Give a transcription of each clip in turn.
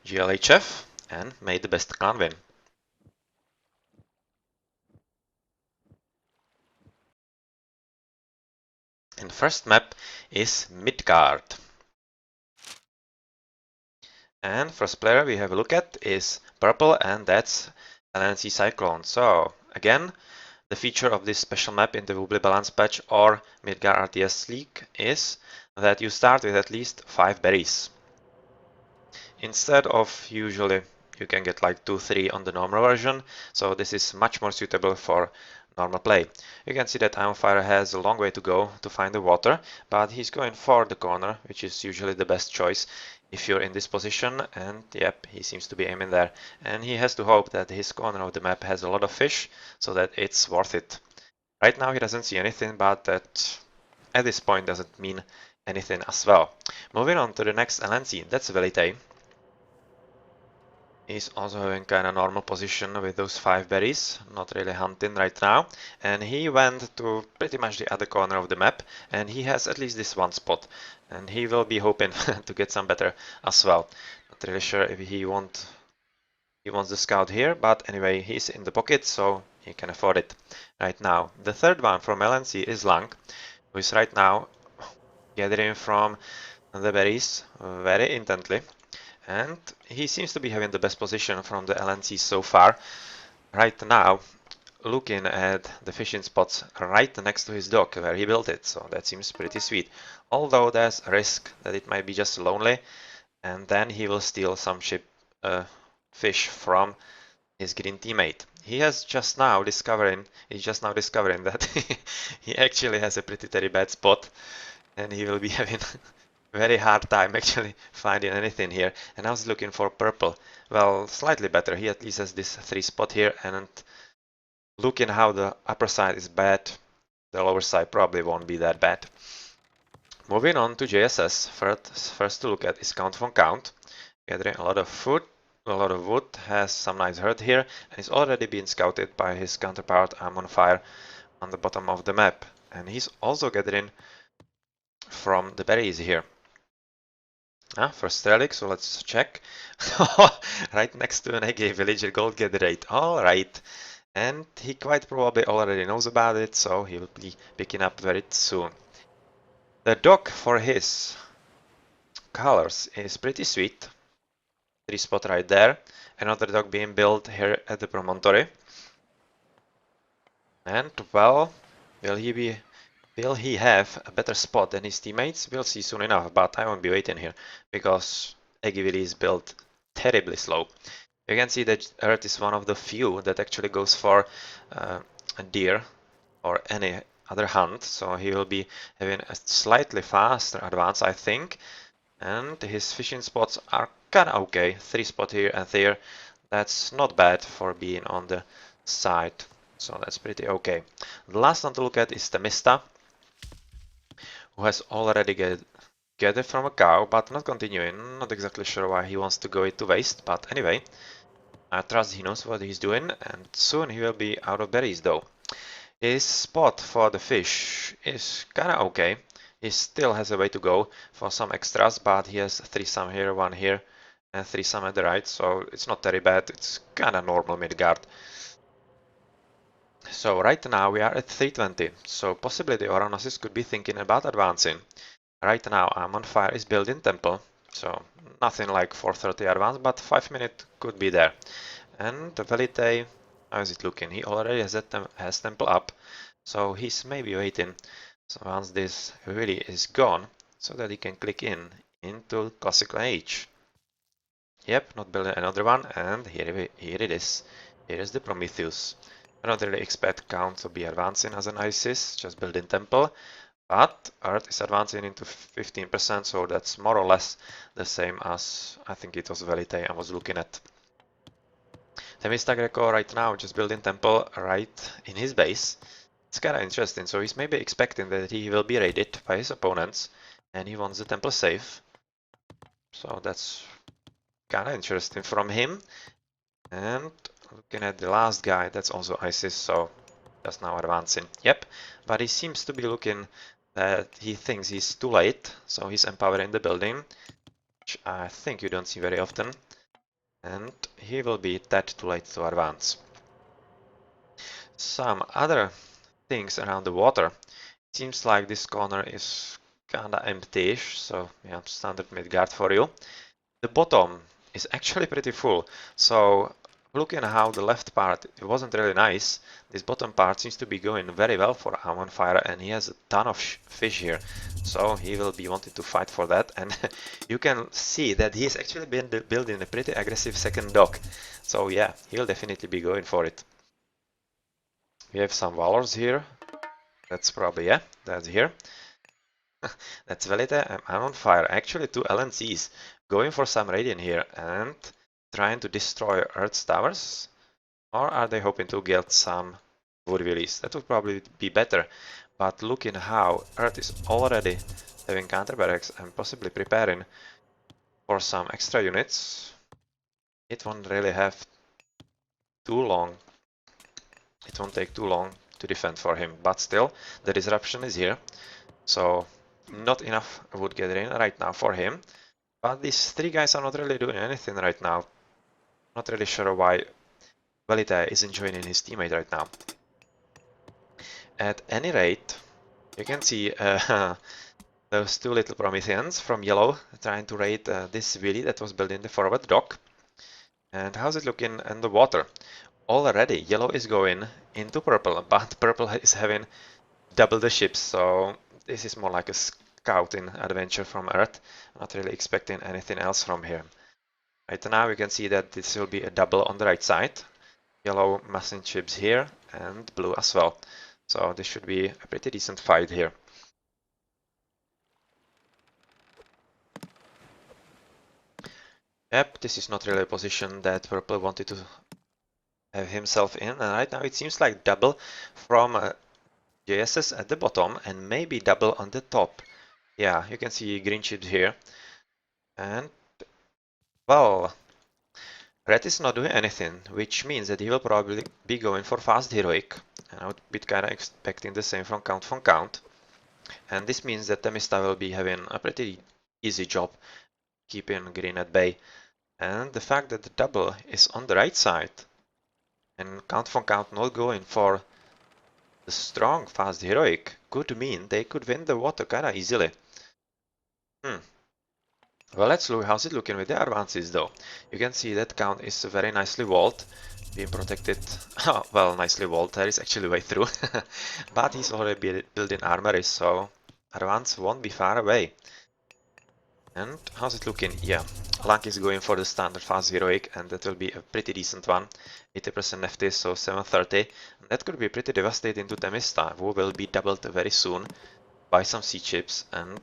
GLHF and made the best clan win. And the first map is Midgard. And first player we have a look at is purple, and that's LNC Cyclone. So again, the feature of this special map in the Wobbly Balance patch or Midgard RTS League is that you start with at least 5 berries. Instead of usually you can get like 2-3 on the normal version, so this is much more suitable for normal play. You can see that Ironfire has a long way to go to find the water, but he's going for the corner, which is usually the best choice if you're in this position, and yep, he seems to be aiming there. And he has to hope that his corner of the map has a lot of fish, so that it's worth it. Right now he doesn't see anything, but that at this point doesn't mean anything as well. Moving on to the next LNC, that's Velite. He's also having kind of normal position with those 5 berries, not really hunting right now. And he went to pretty much the other corner of the map, and he has at least this one spot. And he will be hoping to get some better as well. Not really sure if he wants the scout here, but anyway, he's in the pocket, so he can afford it right now. The third one from LNC is Lang, who is right now gathering from the berries very intently. And he seems to be having the best position from the LNC so far. Right now, looking at the fishing spots right next to his dock where he built it, so that seems pretty sweet. Although there's a risk that it might be just lonely, and then he will steal some fish from his green teammate. He's just now discovering that he actually has a pretty bad spot, and he will be having very hard time actually finding anything here. And I was looking for purple. Well, slightly better. He at least has this 3 spot here, and looking how the upper side is bad, the lower side probably won't be that bad. Moving on to JSS, first to look at is Count von Count. Gathering a lot of food, a lot of wood, has some nice herd here, and he's already been scouted by his counterpart Fire on the bottom of the map. And he's also gathering from the berries here. First relic, so let's check. Right next to an Ege villager gold get rate. Alright. And he quite probably already knows about it, so he will be picking up very soon. The dock for his colors is pretty sweet. 3 spot right there. Another dock being built here at the promontory. And well, will he have a better spot than his teammates? We'll see soon enough, but I won't be waiting here because Egivili is built terribly slow. You can see that Earth is one of the few that actually goes for a deer or any other hunt, so he will be having a slightly faster advance, I think. And his fishing spots are kinda okay. 3 spot here and there. That's not bad for being on the side, so that's pretty okay. The last one to look at is Temista, who has already gathered from a cow, but not continuing. Not exactly sure why he wants to go it to waste, but anyway. I trust he knows what he's doing, and soon he will be out of berries though. His spot for the fish is kinda okay. He still has a way to go for some extras, but he has 3 some here, 1 here, and 3 some at the right, so it's not very bad. It's kinda normal Midgard. So right now we are at 320, so possibly the Oranasis could be thinking about advancing. Right now Fire is building temple, so nothing like 430 advance, but 5 minutes could be there. And the Velite, how is it looking? He already has temple up, so he's maybe waiting. So once this really is gone, so that he can click into classical age. Yep, not building another one, and here it is. Here is the Prometheus. I don't really expect Count to be advancing as an ISIS, just building temple, but Earth is advancing into 15%, so that's more or less the same as I think it was Velite I was looking at. Temista Greco right now just building temple right in his base. It's kinda interesting, so he's maybe expecting that he will be raided by his opponents, and he wants the temple safe. So that's kinda interesting from him. And looking at the last guy, that's also ISIS, so just now advancing. Yep, but he seems to be looking that he thinks he's too late, so he's empowering the building, which I think you don't see very often. and he will be tad too late to advance. Some other things around the water. Seems like this corner is kinda empty-ish, so yeah, standard Midgard for you. The bottom is actually pretty full, so looking at how the left part it wasn't really nice, this bottom part seems to be going very well for Fire, and he has a ton of fish here, so he will be wanting to fight for that. And you can see that he's actually been building a pretty aggressive second dock, so yeah, he'll definitely be going for it. We have some Valors here. That's probably, yeah, that's here. That's Velite, I'm on fire. Actually, two LNCs going for some Radiant here and trying to destroy Earth's towers. Or are they hoping to get some wood release? That would probably be better. But looking how Earth is already having counter barracks and possibly preparing for some extra units, it won't really have too long. It won't take too long to defend for him. But still, the disruption is here. So not enough wood gathering right now for him. But these three guys are not really doing anything right now. Not really sure why Velite isn't joining his teammate right now. At any rate, you can see those two little Prometheans from yellow trying to raid this Willy that was built in the forward dock. And how's it looking in the water? Already yellow is going into purple, but purple is having double the ships, so this is more like a scouting adventure from Earth. Not really expecting anything else from here. Right now we can see that this will be a double on the right side. Yellow massing ships here and blue as well. So this should be a pretty decent fight here. Yep, this is not really a position that purple wanted to have himself in, and right now it seems like double from JSS at the bottom and maybe double on the top. Yeah, you can see green ships here. And well, red is not doing anything, which means that he will probably be going for fast heroic. And I would be kind of expecting the same from Count. And this means that Temista will be having a pretty easy job keeping green at bay. And the fact that the double is on the right side and Count not going for the strong fast heroic could mean they could win the water kinda easily. Well, let's look how's it looking with the advances though. You can see that Count is very nicely walled, being protected. Oh, well, nicely walled. There is actually way through, but he's already building armory, so advance won't be far away. And how's it looking? Yeah, Lank is going for the standard fast heroic, and that will be a pretty decent one. 80% FT, so 730. And that could be pretty devastating to Temista, who will be doubled very soon by some sea chips, and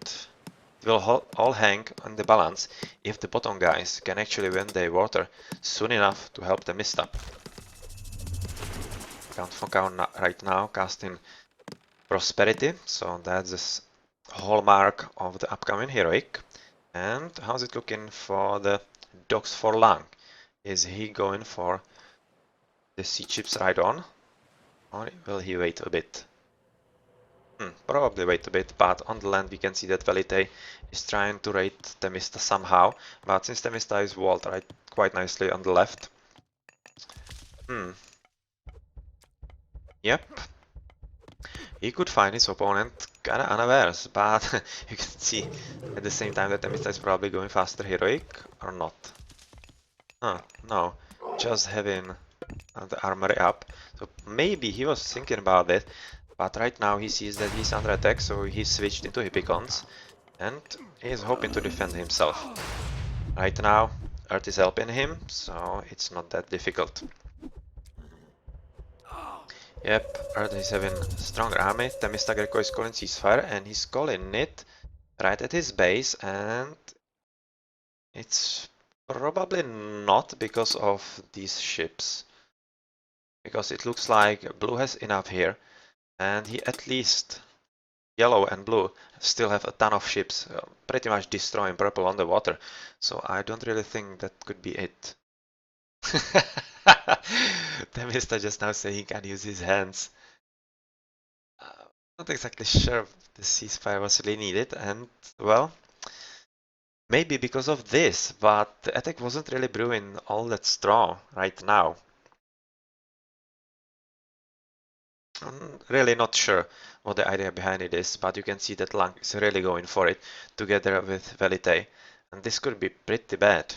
it will all hang on the balance if the bottom guys can actually win their water soon enough to help Temista. Count right now casting Prosperity, so that's the hallmark of the upcoming heroic. And how's it looking for the dogs for Lang? Is he going for the sea chips right on? Or will he wait a bit? Probably wait a bit, but on the land we can see that Velite is trying to raid Temista somehow, but since Temista is walled right quite nicely on the left. Yep. He could find his opponent kinda unawares, but you can see at the same time that Temista is probably going faster heroic, or not. No, just having the armory up. So maybe he was thinking about it, but right now he sees that he's under attack, so he switched into Hippicons, and he is hoping to defend himself. Right now, Earth is helping him, so it's not that difficult. Yep, Earth is having a strong army. Temista Greco is calling ceasefire, and he's calling it right at his base, and it's probably not because of these ships. Because it looks like blue has enough here, and he at least, yellow and blue, still have a ton of ships, pretty much destroying purple on the water. So I don't really think that could be it. Temista just now saying he can use his hands. Not exactly sure if the ceasefire was really needed, and well, Maybe because of this, but the attack wasn't really brewing all that strong right now. I'm really not sure what the idea behind it is, but you can see that Lang is really going for it together with Velite. And this could be pretty bad,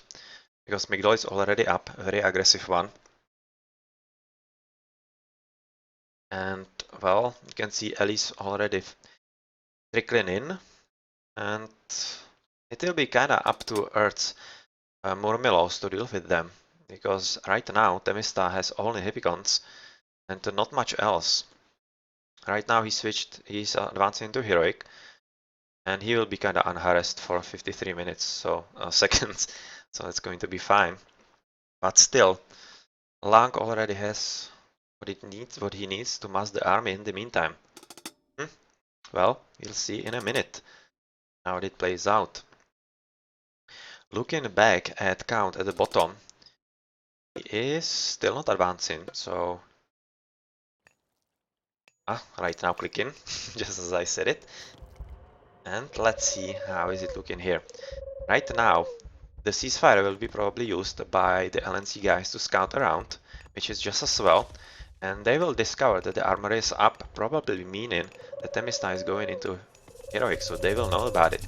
because Migdol is already up, a very aggressive one. And, well, you can see Ellie's already trickling in, and it will be kinda up to Earth's Murmilos to deal with them, because right now Temista has only Hippicons and not much else. Right now he's advancing into Heroic, and he will be kinda unharassed for 53 minutes, so seconds, so it's going to be fine. But still, Lang already has what he needs to mass the army in the meantime. Well, we'll see in a minute how it plays out. Looking back at Count at the bottom, he is still not advancing, so right now clicking, just as I said it. And let's see how is it looking here. Right now, the ceasefire will be probably used by the LNC guys to scout around, which is just as well. And they will discover that the armor is up, probably meaning that Temista is going into Heroic, so they will know about it.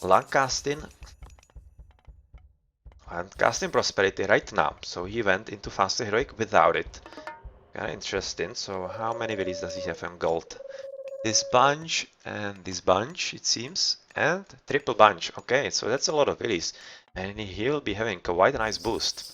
Lang casting Prosperity right now, so he went into Faster Heroic without it. Kinda interesting, so how many villies does he have in gold? This bunch and this bunch, it seems, and triple bunch. Okay, so that's a lot of villies, and he will be having quite a nice boost.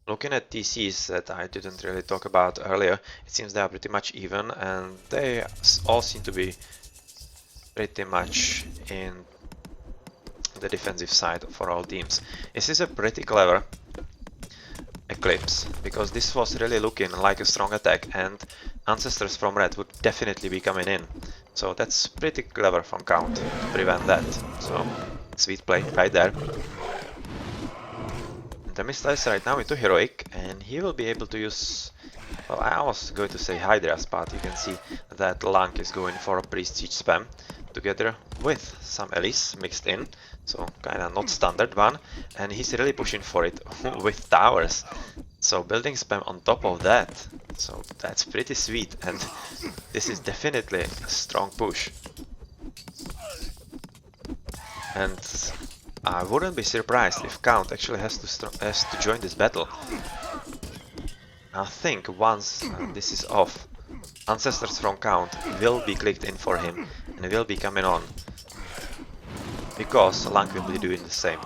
Looking at TCs that I didn't really talk about earlier, it seems they are pretty much even, and they all seem to be pretty much in the defensive side for all teams. This is a pretty clever Eclipse, because this was really looking like a strong attack, and Ancestors from Red would definitely be coming in. So that's pretty clever from Count to prevent that. So, sweet play right there. Temista is right now into Heroic, and he will be able to use... Well, I was going to say Hydras, but you can see that Lang is going for a Priest Siege spam, together with some Elise mixed in, so kinda not standard one, and he's really pushing for it with towers. So building spam on top of that, so that's pretty sweet, and this is definitely a strong push. And I wouldn't be surprised if Count actually has to join this battle. I think once this is off, Ancestors from Count will be clicked in for him and will be coming on, because Lang will be doing the same.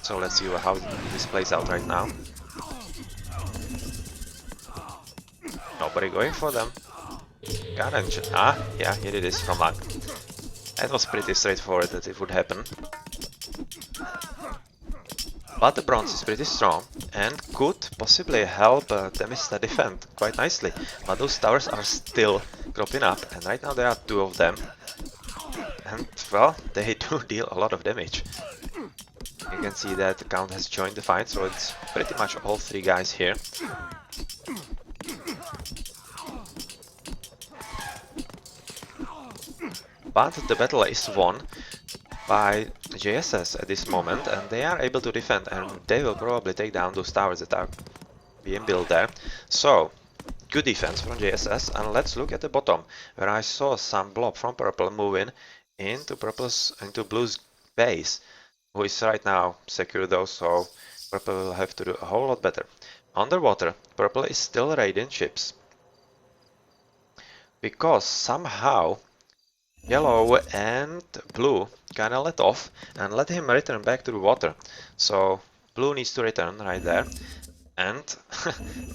So let's see how this plays out right now. Nobody going for them. Yeah, here it is from Lang. It was pretty straightforward that it would happen. But the bronze is pretty strong and could possibly help Temista defend quite nicely. But those towers are still cropping up, and right now there are two of them. And, well, they do deal a lot of damage. You can see that the Count has joined the fight, so it's pretty much all three guys here. But the battle is won by JSS at this moment, and they are able to defend, and they will probably take down those towers that are being built there. So, good defense from JSS, and let's look at the bottom, where I saw some blob from purple moving into blue's base, who is right now secure though, so purple will have to do a whole lot better. Underwater, purple is still raiding ships, because somehow yellow and blue kinda let off and let him return back to the water. So blue needs to return right there and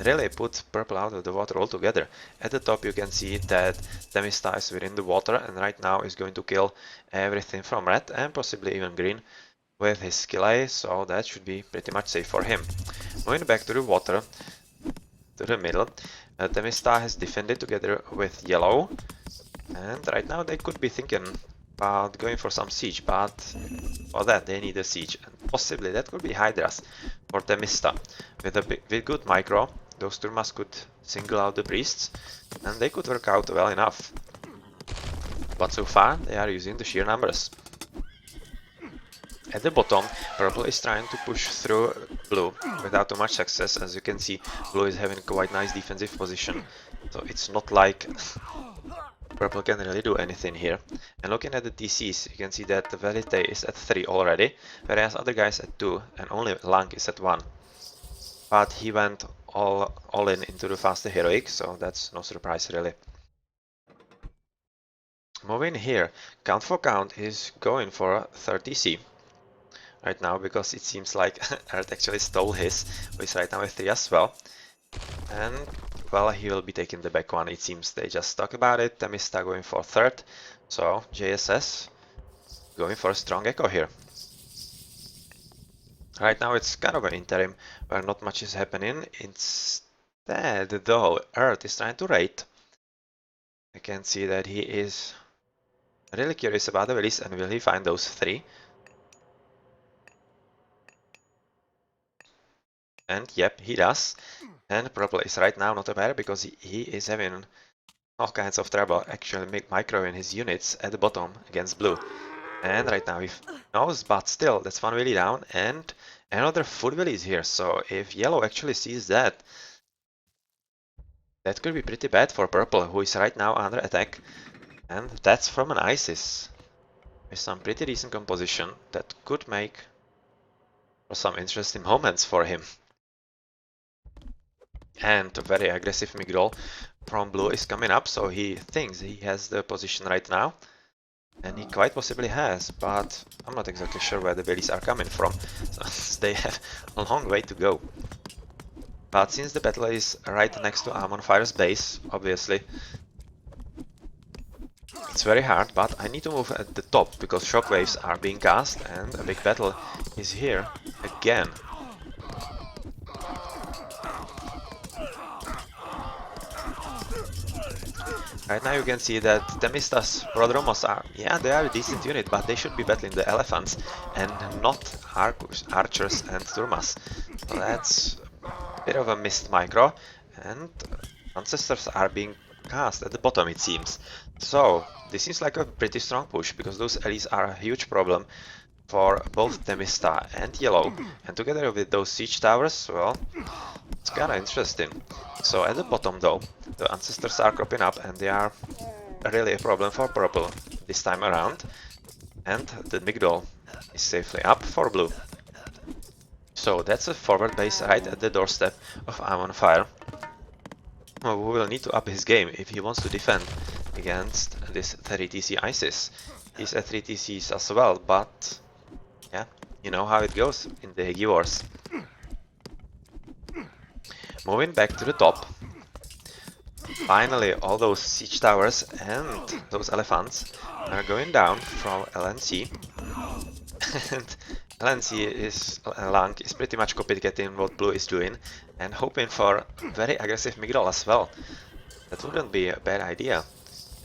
really put purple out of the water altogether. At the top you can see that Temista is within the water and right now is going to kill everything from red and possibly even green with his skill A, so that should be pretty much safe for him. Moving back to the water, to the middle, Temista has defended together with yellow. And right now they could be thinking about going for some siege, but for that they need a siege, and possibly that could be Hydras for Temista. With good micro, those Turmas could single out the priests, and they could work out well enough. But so far, they are using the sheer numbers. At the bottom, purple is trying to push through blue without too much success. As you can see, blue is having quite nice defensive position, so it's not like purple can really do anything here. And looking at the DCs, you can see that the Velite is at 3 already, whereas other guys at 2, and only Lang is at 1. But he went all in into the faster heroic, so that's no surprise really. Moving here, Count for Count is going for 30C right now, because it seems like Earth actually stole his, who is right now at 3 as well. And well, he will be taking the back one, it seems. They just talk about it. Temista going for 3rd, so JSS going for a strong echo here. Right now it's kind of an interim where not much is happening. Instead, though, Earth is trying to raid. I can see that he is really curious about the release, and will he find those 3? And yep, he does. And purple is right now not aware, because he is having all kinds of trouble actually microing his units at the bottom against blue. And right now he knows, but still, that's one Willy down, and another foot Willy is here. So if yellow actually sees that, that could be pretty bad for purple, who is right now under attack. And that's from an ISIS with some pretty decent composition that could make for some interesting moments for him. And a very aggressive Migdol from blue is coming up, so he thinks he has the position right now. And he quite possibly has, but I'm not exactly sure where the Willies are coming from, so they have a long way to go. But since the battle is right next to Amon Fire's base, obviously, it's very hard, but I need to move at the top, because shockwaves are being cast, and a big battle is here again. Right now you can see that Temista's Prodromos are, yeah, they are a decent unit, but they should be battling the elephants and not archers and Turmas. So that's a bit of a missed micro, and ancestors are being cast at the bottom, it seems. So this seems like a pretty strong push, because those Ellis are a huge problem for both Temista and yellow, and together with those siege towers, well, it's kinda interesting. So at the bottom though, the ancestors are cropping up, and they are really a problem for purple this time around. And the Migdol is safely up for blue. So that's a forward base right at the doorstep of Amon Fire, who will need to up his game if he wants to defend against this 3TC ISIS. He's at 3TCs as well, but yeah, you know how it goes in the Higgy Wars. Moving back to the top, finally all those siege towers and those elephants are going down from LNC. And LNC is, Lang is pretty much copycatting what blue is doing and hoping for very aggressive Migdol as well. That wouldn't be a bad idea.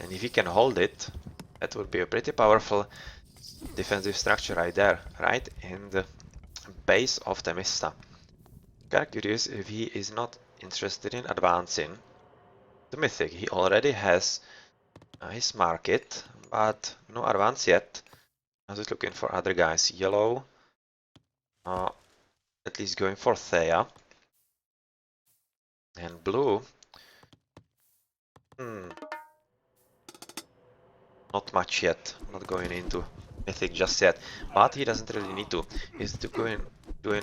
And if he can hold it, that would be a pretty powerful defensive structure right there, right in the base of Temista. Kinda curious if he is not interested in advancing the Mythic. He already has his market, but no advance yet. I was looking for other guys. Yellow, at least going for Thea. And blue, not much yet. Not going into Mythic just yet, but he doesn't really need to. He's doing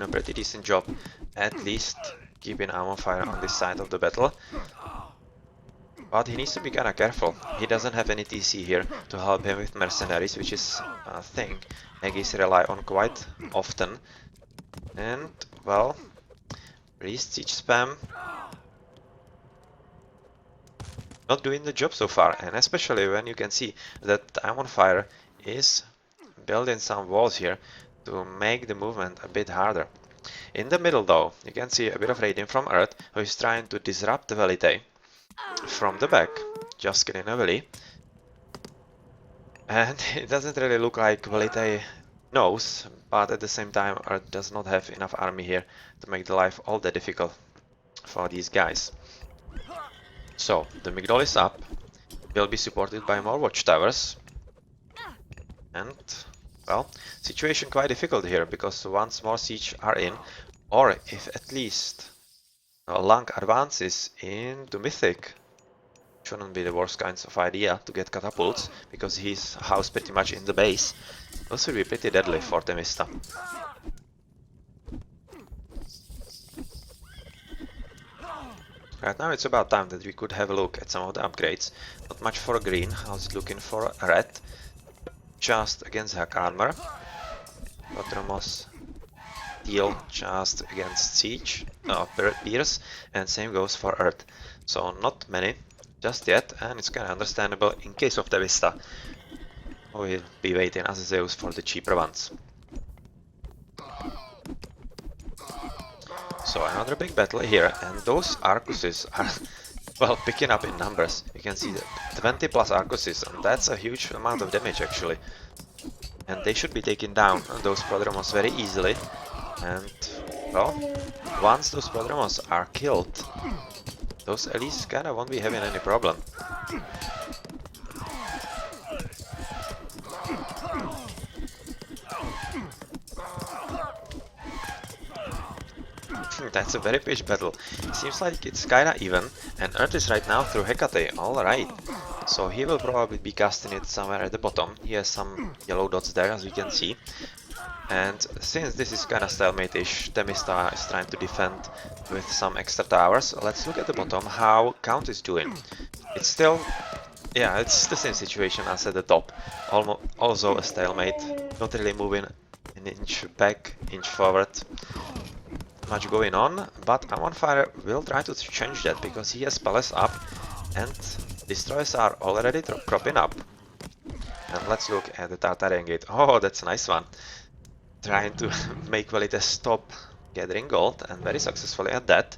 a pretty decent job, at least keeping Amon Fire on this side of the battle. But he needs to be kinda careful. He doesn't have any TC here to help him with mercenaries, which is a thing Aggies rely on quite often. And, well, priest siege spam not doing the job so far, and especially when you can see that Amon Fire is building some walls here to make the movement a bit harder. In the middle though, you can see a bit of raiding from Earth, who is trying to disrupt the Velite from the back, just killing a Veli. And it doesn't really look like Velite knows, but at the same time Earth does not have enough army here to make the life all that difficult for these guys. So, the Migdol is up, will be supported by more watchtowers, and, well, situation quite difficult here, because once more siege are in, or if at least Lang advances into Mythic, shouldn't be the worst kinds of idea to get catapults, because he's housed pretty much in the base. Those will be pretty deadly for Temista. Right now it's about time that we could have a look at some of the upgrades. Not much for green, how's it looking for red? Just against hack armor. Quadromos deal just against siege, pierce, and same goes for earth. So not many just yet, and it's kinda understandable in case of Temista. We'll be waiting as Zeus for the cheaper ones. So another big battle here, and those Arcuses are, well, picking up in numbers. You can see that 20 plus Arcuses, and that's a huge amount of damage actually. And they should be taking down those Prodromos very easily. And, well, once those Prodromos are killed, those elites kinda won't be having any problem. That's a very pitched battle. Seems like it's kinda even, and Earth is right now through Hecate, alright. So he will probably be casting it somewhere at the bottom. He has some yellow dots there, as we can see. And since this is kinda stalemate-ish, Temista is trying to defend with some extra towers. Let's look at the bottom, how Count is doing. It's still, yeah, it's the same situation as at the top. Also a stalemate, not really moving an inch back, inch forward. Much going on, but Amon Fire will try to change that because he has palace up and destroyers are already cropping up. And let's look at the Tartarian Gate. Oh, that's a nice one. Trying to make Velites stop gathering gold, and very successfully at that.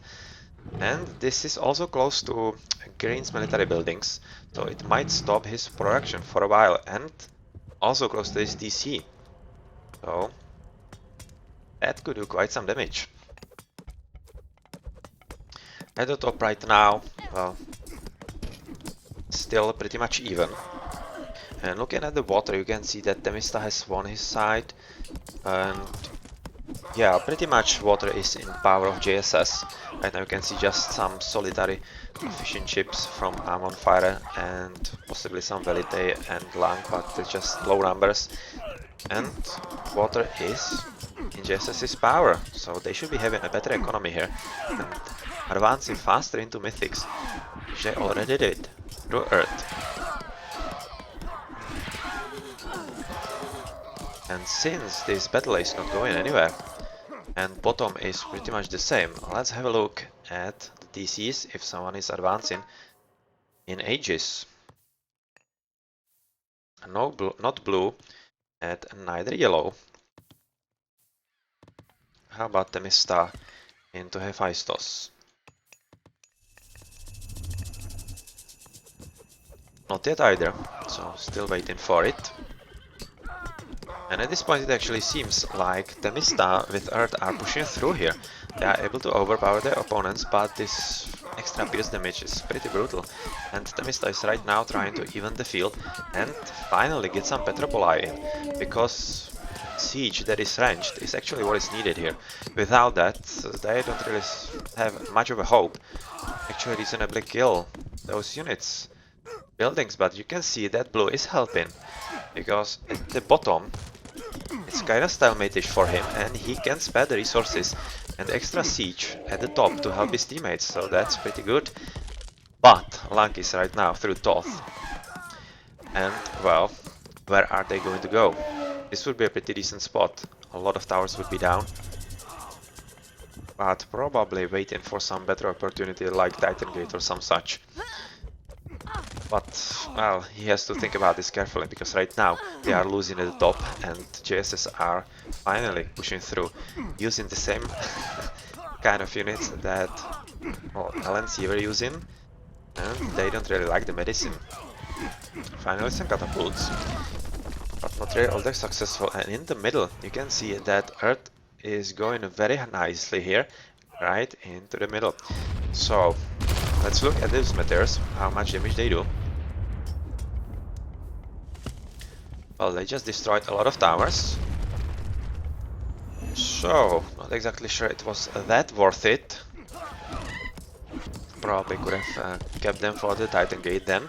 And this is also close to Green's military buildings, so it might stop his production for a while, and also close to his DC. So that could do quite some damage. At the top right now, well, still pretty much even. And looking at the water, you can see that Temista has won his side. And yeah, pretty much water is in power of JSS. Right now you can see just some solitary fishing ships from Amon Fire and possibly some Velite and Lang, but they're just low numbers. And water is in JSS's power, so they should be having a better economy here. And advancing faster into Mythics, which they already did, through Earth. And since this battle is not going anywhere, and bottom is pretty much the same, let's have a look at the DCs if someone is advancing in Aegis. No not blue, and neither yellow. How about Temista into Hephaestus? Not yet either, so still waiting for it. And at this point it actually seems like Temista with Earth are pushing through here. They are able to overpower their opponents, but this extra pierce damage is pretty brutal. And Temista is right now trying to even the field and finally get some Petropoli in, because siege that is ranged is actually what is needed here. Without that, they don't really have much of a hope. Actually reasonably kill those units. Buildings, but you can see that blue is helping, because at the bottom it's kinda stalemate-ish for him and he can spare the resources and extra siege at the top to help his teammates, so that's pretty good. But Lang is right now through Thoth, and well, where are they going to go? This would be a pretty decent spot, a lot of towers would be down, but probably waiting for some better opportunity like Titan Gate or some such. But, well, he has to think about this carefully, because right now they are losing at the top and JSS are finally pushing through using the same kind of units that, well, LNC were using, and they don't really like the medicine. Finally some catapults, but not really all that successful. And in the middle you can see that Earth is going very nicely here, right into the middle. So Let's look at those meteors, how much damage they do. Well, they just destroyed a lot of towers. So, not exactly sure it was that worth it. Probably could have kept them for the Titan Gate then.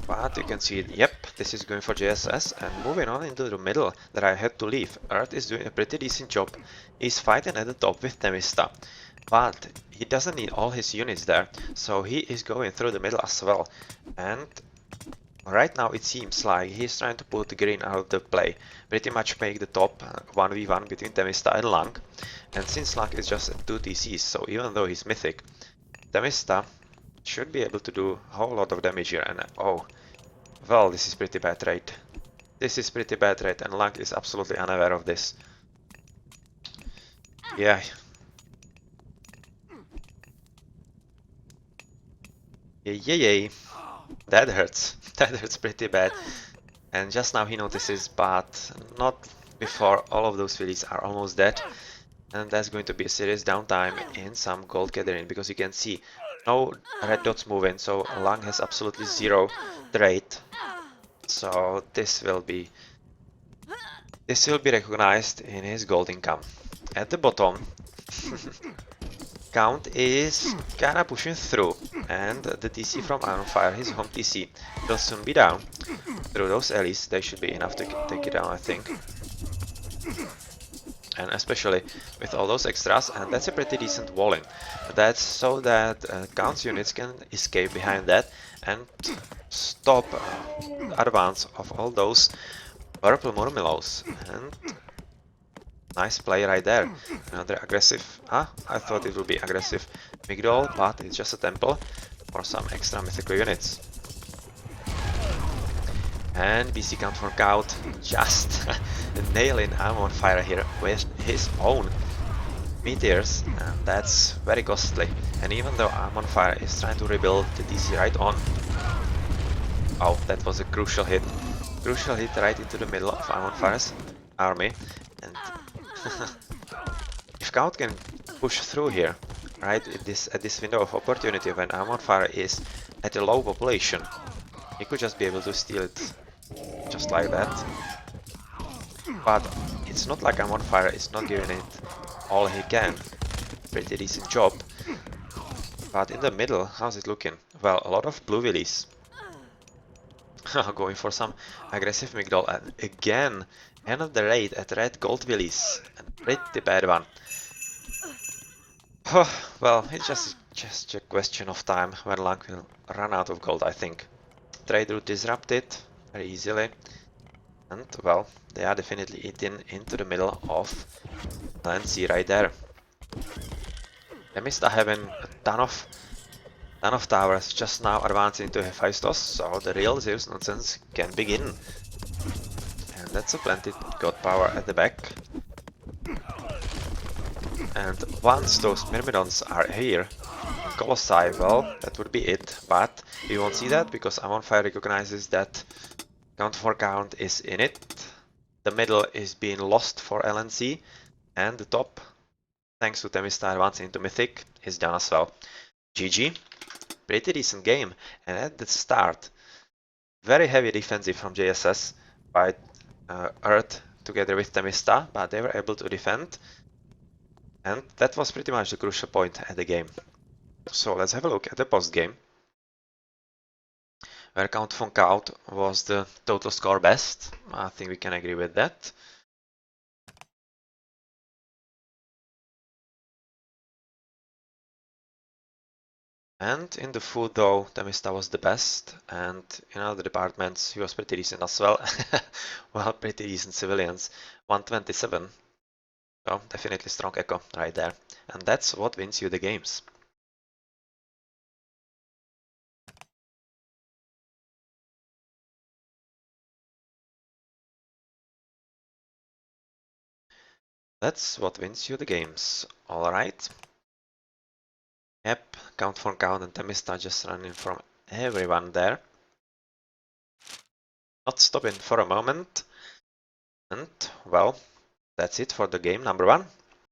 But you can see, yep, this is going for JSS, and moving on into the middle that I had to leave. Earth is doing a pretty decent job. He's fighting at the top with Temista, but he doesn't need all his units there, so he is going through the middle as well. And right now it seems like he's trying to put green out of the play, pretty much make the top 1v1 between Temista and Lang. And since Lang is just 2 TCs, so even though he's mythic, Temista should be able to do a whole lot of damage here. And oh, well, this is pretty bad trade. This is pretty bad trade, and Lang is absolutely unaware of this. Yeah. Yay. That hurts. That hurts pretty bad. And just now he notices, but not before all of those fillies are almost dead. And that's going to be a serious downtime in some gold gathering, because you can see no red dots moving, so Lang has absolutely zero trade. So this will be recognized in his gold income. At the bottom, Count is kinda pushing through, and the TC from Iron Fire, his home TC, will soon be down. Through those alleys, they should be enough to take it down, I think. And especially with all those extras, and that's a pretty decent walling. That's so that Count's units can escape behind that and stop the advance of all those purple Murmilos. And nice play right there. Another aggressive. I thought it would be aggressive Migdol, but it's just a temple for some extra mythical units. And BC Count for Count just nailing Amon Fire here with his own meteors, and that's very costly. And even though Amon Fire is trying to rebuild the DC right on. Oh, that was a crucial hit. Crucial hit right into the middle of Amon Fire's army. And if Count can push through here, right, at this window of opportunity when Amon Fire is at a low population, he could just be able to steal it just like that. But it's not like Amon Fire is not giving it all he can. Pretty decent job. But in the middle, how's it looking? Well, a lot of blue willies. Going for some aggressive Migdol, and again, end of the raid at red gold willies. A pretty bad one. Well, it's just a question of time when Lang will run out of gold, I think. Trade route disrupted very easily. And, well, they are definitely eating into the middle of LNC right there. Temista having a ton of towers just now advancing to Hephaestus, so the real Zeus nonsense can begin. And that's a plenty god power at the back. And once those Myrmidons are here, Colossi, well, that would be it. But we won't see that because Amon Fire recognizes that Count for Count is in it. The middle is being lost for LNC, and the top, thanks to Temista advancing into Mythic, is done as well. GG. Pretty decent game, and at the start, very heavy defensive from JSS by Earth together with Temista, but they were able to defend, and that was pretty much the crucial point at the game. So let's have a look at the post game, where Count von Count was the total score best. I think we can agree with that. And in the food though, Temista was the best, and in other departments he was pretty decent as well. Well, pretty decent civilians, 127. So definitely strong echo right there. And that's what wins you the games. That's what wins you the games. Alright. Yep, Count for Count and Temista just running from everyone there. Not stopping for a moment. And, well, that's it for the game number 1.